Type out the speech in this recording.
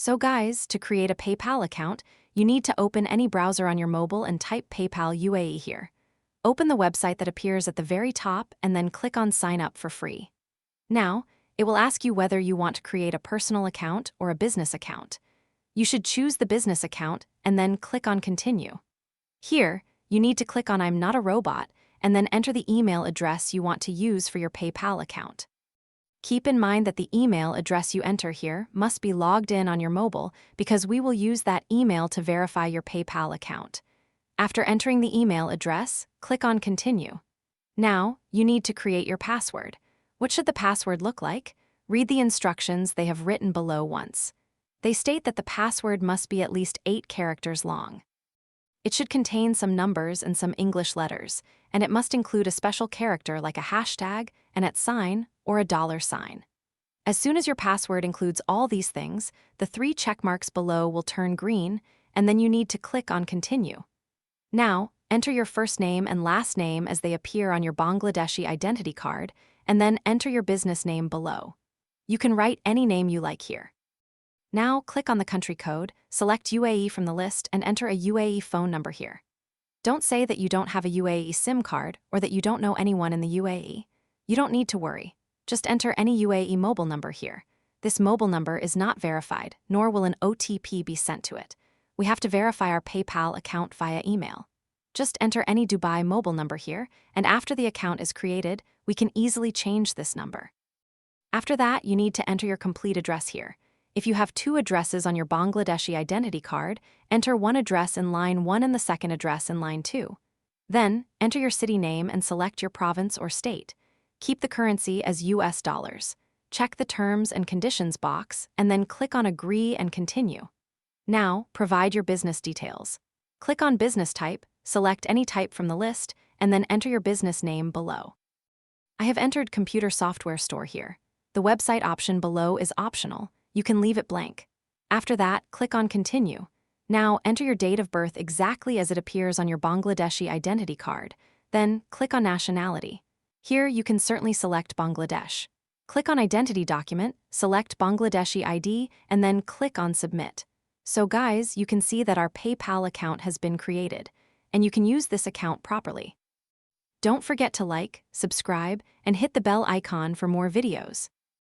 So guys, to create a PayPal account, you need to open any browser on your mobile and type PayPal UAE here. Open the website that appears at the very top and then click on Sign Up for free. Now, it will ask you whether you want to create a personal account or a business account. You should choose the business account and then click on Continue. Here, you need to click on I'm not a robot and then enter the email address you want to use for your PayPal account. Keep in mind that the email address you enter here must be logged in on your mobile because we will use that email to verify your PayPal account. After entering the email address, click on Continue. Now, you need to create your password. What should the password look like? Read the instructions they have written below once. They state that the password must be at least 8 characters long. It should contain some numbers and some English letters, and it must include a special character like a hashtag, an @sign, or a $sign. As soon as your password includes all these things, the 3 check marks below will turn green, and then you need to click on Continue. Now, enter your first name and last name as they appear on your Bangladeshi identity card, and then enter your business name below. You can write any name you like here. Now, click on the country code, select UAE from the list, and enter a UAE phone number here. Don't say that you don't have a UAE SIM card or that you don't know anyone in the UAE. You don't need to worry. Just enter any UAE mobile number here. This mobile number is not verified, nor will an OTP be sent to it. We have to verify our PayPal account via email. Just enter any Dubai mobile number here, and after the account is created, we can easily change this number. After that, you need to enter your complete address here. If you have 2 addresses on your Bangladeshi identity card, enter one address in line 1 and the second address in line 2. Then, enter your city name and select your province or state. Keep the currency as US dollars. Check the Terms and Conditions box, and then click on Agree and Continue. Now, provide your business details. Click on Business Type, select any type from the list, and then enter your business name below. I have entered Computer Software Store here. The website option below is optional. You can leave it blank. After that, click on Continue. Now, enter your date of birth exactly as it appears on your Bangladeshi identity card. Then, click on Nationality. Here, you can certainly select Bangladesh. Click on Identity Document, select Bangladeshi ID, and then click on Submit. So guys, you can see that our PayPal account has been created, and you can use this account properly. Don't forget to like, subscribe, and hit the bell icon for more videos.